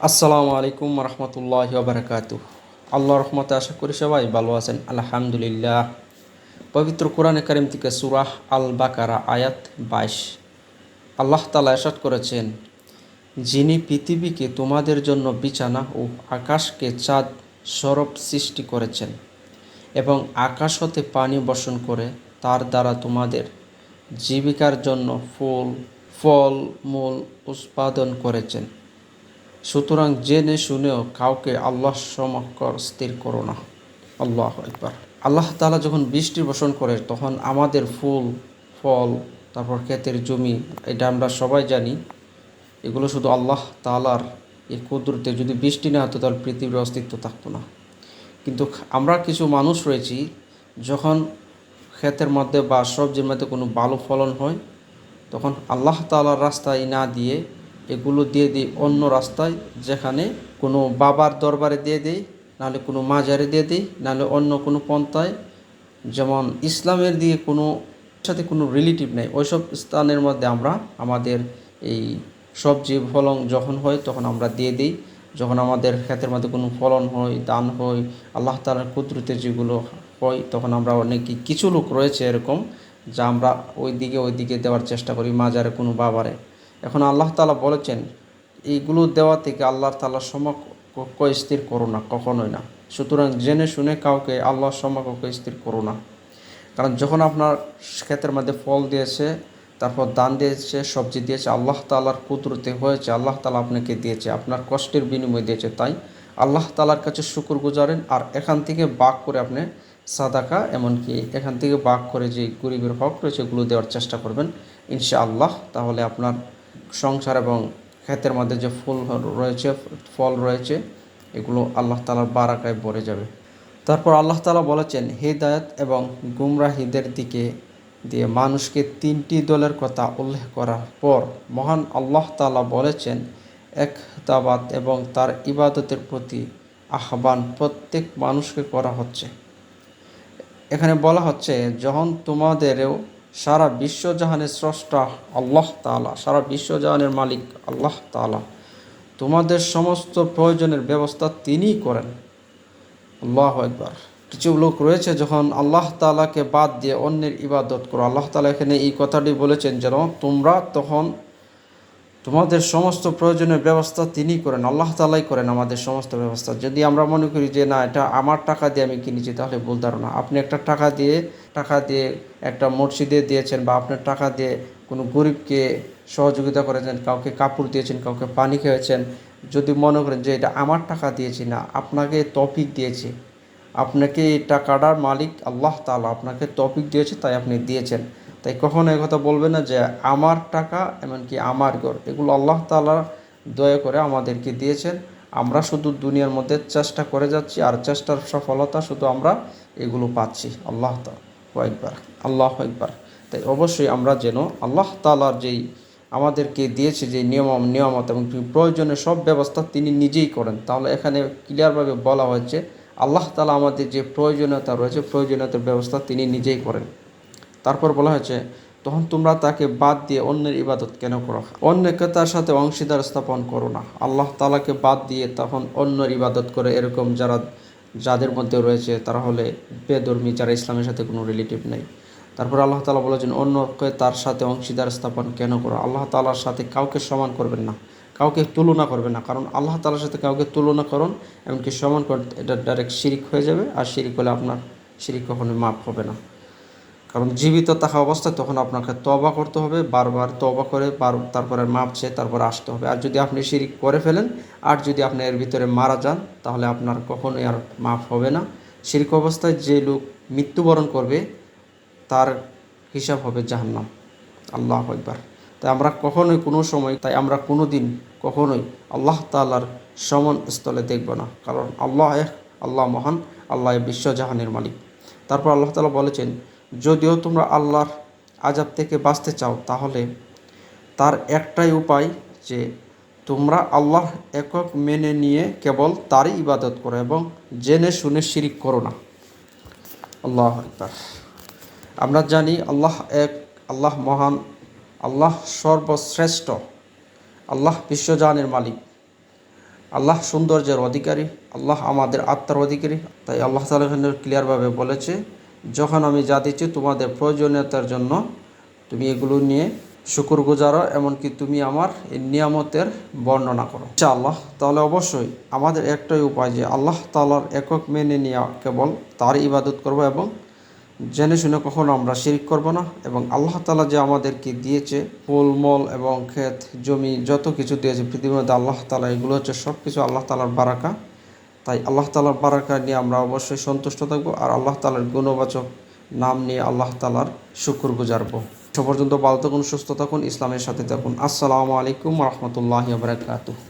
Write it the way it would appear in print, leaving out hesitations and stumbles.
আসসালামু আলাইকুম রহমতুল্লাহি ওবারাকাতুহ। আল্লাহর রহমতে আশা করি সবাই ভালো আছেন, আলহামদুলিল্লাহ। পবিত্র কোরআনে কারিম থেকে সূরা আল বাকারা আয়াত 22 আল্লাহ তাআলা ইরশাদ করেছেন, যিনি পৃথিবীকে তোমাদের জন্য বিছানা ও আকাশকে চাঁদ স্বরূপ সৃষ্টি করেছেন এবং আকাশ হতে পানি বর্ষণ করে তার দ্বারা তোমাদের জীবিকার জন্য ফল মূল উৎপাদন করেছেন। সুতরাং জেনে শুনেও কাউকে আল্লাহ সমকর স্থির করো না। আল্লাহু আকবার। আল্লাহ তাআলা যখন বৃষ্টি বর্ষণ করে তখন আমাদের ফুল ফল, তারপর ক্ষেতের জমি, এটা আমরা সবাই জানি, এগুলো শুধু আল্লাহ তাআলার এই কুদরতে। যদি বৃষ্টি না হতো তাহলে পৃথিবীর অস্তিত্ব থাকতো না। কিন্তু আমরা কিছু মানুষ রয়েছি, যখন ক্ষেতের মধ্যে বা সবজির মধ্যে কোনো ভালো ফলন হয় তখন আল্লাহ তাআলার রাস্তায় না দিয়ে এগুলো দিয়ে দিই অন্য রাস্তায়, যেখানে কোনো বাবার দরবারে দিয়ে দিই, নাহলে কোনো মাজারে দিয়ে দিই, নাহলে অন্য কোনো পন্থায়, যেমন ইসলামের দিয়ে কোনো সাথে কোনো রিলেটিভ নেই ওইসব স্থানের মধ্যে আমরা আমাদের এই সবজি ফলন যখন হয় তখন আমরা দিয়ে দিই। যখন আমাদের ক্ষেতের মধ্যে কোনো ফলন হয়, দান হয়, আল্লাহ তাআলার কুদরতে যেগুলো হয়, তখন আমরা অনেকে কিছু লোক রয়েছে এরকম, যা আমরা ওই দিকে দেওয়ার চেষ্টা করি, মাজারে কোনো বাবারে। এখন আল্লাহ তাআলা বলেছেন, এইগুলো দেওয়া থেকে আল্লাহ তাআলার সমকক্ষ স্থির করো না, কখনোই না। সুতরাং জেনে শুনে কাউকে আল্লাহর সমকক্ষ স্থির করো না। কারণ যখন আপনার ক্ষেতের মধ্যে ফল দিয়েছে, তারপর দান দিয়েছে, সবজি দিয়েছে, আল্লাহ তাআলার কুদরতে হয়েছে, আল্লাহ তাআলা আপনাকে দিয়েছে, আপনার কষ্টের বিনিময় দিয়েছে, তাই আল্লাহ তাআলার কাছে শুকর গুজারেন। আর এখান থেকে ভাগ করে আপনি সাদাকা, এমনকি এখান থেকে ভাগ করে যে গরিবের হক রয়েছে এগুলো দেওয়ার চেষ্টা করবেন ইনশাআল্লাহ। তাহলে আপনার সংসার এবং ক্ষেতের মধ্যে যে ফুল রয়েছে, ফল রয়েছে, এগুলো আল্লাহ তাআলার বারাকায় ভরে যাবে। তারপর আল্লাহ তাআলা বলেছেন, হিদায়াত এবং গুমরাহিদের দিকে দিয়ে মানুষকে তিনটি দলের কথা উল্লেখ করার পর মহান আল্লাহ তাআলা বলেছেন, একতাবাদ এবং তার ইবাদতের প্রতি আহ্বান প্রত্যেক মানুষকে করা হচ্ছে। এখানে বলা হচ্ছে, যখন তোমাদেরও সারা বিশ্বজাহানের স্রষ্টা আল্লাহ তাআলা, সারা বিশ্বজাহানের মালিক আল্লাহ তাআলা, তোমাদের সমস্ত প্রয়োজনের ব্যবস্থা তিনিই করেন। আল্লাহু আকবার। কিছু লোক রয়েছে যখন আল্লাহ তাআলাকে বাদ দিয়ে অন্যের ইবাদত করো, আল্লাহ তাআলা এখানে এই কথাটি বলেছেন যেন তোমরা তখন তোমাদের সমস্ত প্রয়োজনের ব্যবস্থা তিনিই করেন, আল্লাহ তাআলাই করেন আমাদের সমস্ত ব্যবস্থা। যদি আমরা মনে করি যে না, এটা আমার টাকা দিয়ে আমি কিনেছি, তাহলে ভুল ধারণা। আপনি একটা টাকা দিয়ে একটা মসজিদে দিয়েছেন, বা আপনার টাকা দিয়ে কোনো গরিবকে সহযোগিতা করেছেন, কাউকে কাপড় দিয়েছেন, কাউকে পানি খেয়েছেন। যদি মনে করেন যে এটা আমার টাকা দিয়েছি, না, আপনাকে তৌফিক দিয়েছে, আপনাকে এই টাকাটার মালিক আল্লাহ তাআলা আপনাকে তৌফিক দিয়েছে, তাই আপনি দিয়েছেন। তাই কখনো এই কথা বলবেন না যে আমার টাকা, এমনকি আমার ঘর, এগুলো আল্লাহ তাআলা দয়া করে আমাদেরকে দিয়েছেন। আমরা শুধু দুনিয়ার মধ্যে চেষ্টা করে যাচ্ছি, আর চেষ্টার সফলতা শুধু আমরা এগুলো পাচ্ছি। আল্লাহ আকবার, আল্লাহ আকবার। তাই অবশ্যই আমরা যেন আল্লাহ তাআলার যেই আমাদেরকে দিয়েছে যে নিয়ামত এবং প্রয়োজনের সব ব্যবস্থা তিনি নিজেই করেন। তাহলে এখানে ক্লিয়ারভাবে বলা হয়েছে, আল্লাহ তাআলা আমাদের যে প্রয়োজনীয়তা রয়েছে, প্রয়োজনীয়তার ব্যবস্থা তিনি নিজেই করেন। তারপর বলা হয়েছে, তখন তোমরা তাকে বাদ দিয়ে অন্যের ইবাদত কেন করো, অন্যকে তার সাথে অংশীদার স্থাপন করো না। আল্লাহ তাআলাকে বাদ দিয়ে তখন অন্যের ইবাদত করে, এরকম যাদের মধ্যে রয়েছে তারা হলে বেধর্মী, যারা ইসলামের সাথে কোনো রিলেটিভ নেই। তারপর আল্লাহ তাআলা বলেছেন, অন্যকে তার সাথে অংশীদার স্থাপন কেন করো। আল্লাহ তাআলার সাথে কাউকে সমান করবেন না, কাউকে তুলনা করবেন না। কারণ আল্লাহ তাআলার সাথে কাউকে তুলনা করুন, এমনকি সমান করতে, এটা ডাইরেক্ট শিরিক হয়ে যাবে। আর শিরিক হলে আপনার শিরিক কখনোই মাফ হবে না। কারণ জীবিত থাকা অবস্থায় তখন আপনাকে তওবা করতে হবে, বারবার তওবা করে তারপরে মাপ চেয়ে তারপরে আসতে হবে। আর যদি আপনি শিরিক করে ফেলেন, আর যদি আপনি এর ভিতরে মারা যান, তাহলে আপনার কখনোই আর মাফ হবে না। শিরিক অবস্থায় যে লোক মৃত্যুবরণ করবে তার হিসাব হবে জাহান্নাম। আল্লাহু আকবার। তাই আমরা কোনো দিন কখনোই আল্লাহ তাআলার সমান স্থলে দেখব না। কারণ আল্লাহ মহান, আল্লাহ বিশ্বজাহানের মালিক। তারপর আল্লাহ তাআলা বলেছেন, যদিও তোমরা আল্লাহর আযাব থেকে বাঁচতে চাও, তাহলে তার একটাই উপায় যে তোমরা আল্লাহ একক মেনে নিয়ে কেবল তারই ইবাদত করো এবং জেনে শুনে শিরিক করো না। আল্লাহু আকবার। আমরা জানি আল্লাহ এক, আল্লাহ মহান, আল্লাহ সর্বশ্রেষ্ঠ, আল্লাহ বিশ্বজাহানের মালিক। আল্লাহ সৌন্দর্যের অধিকারী, আল্লাহ আমাদের আত্মার অধিকারী। তাই আল্লাহ তাআলা এখানে ক্লিয়ারভাবে বলেছে, যখন আমি যা দিচ্ছি তোমাদের প্রয়োজনীয়তার জন্য তুমি এগুলো নিয়ে শুকর গুজারো, এমনকি তুমি আমার এই নিয়ামতের বর্ণনা করো ইনশাআল্লাহ। তাহলে অবশ্যই আমাদের একটাই উপায় যে আল্লাহ তাআলার একক মেনে নিয়ে কেবল তার ইবাদত করব এবং জেনে শুনে কখনো আমরা শিরিক করব না। এবং আল্লাহ তাআলা যে আমাদেরকে দিয়েছে ফুলমল এবং ক্ষেত জমি যত কিছু দিয়েছে পৃথিবীর মধ্যে, আল্লাহ তাআলা এগুলো হচ্ছে সব কিছু আল্লাহ তাআলার বারাকা। তাই আল্লাহ তাআলার বারাকা নিয়ে আমরা অবশ্যই সন্তুষ্ট থাকবো আর আল্লাহ তাআলার গুণবাচক নাম নিয়ে আল্লাহ তাআলার শুকর গুজারবো। সে পর্যন্ত ভালো থাকুন, সুস্থ থাকুন, ইসলামের সাথে থাকুন। আসসালামু আলাইকুম ওয়া রাহমাতুল্লাহি ওয়া বারাকাতুহু।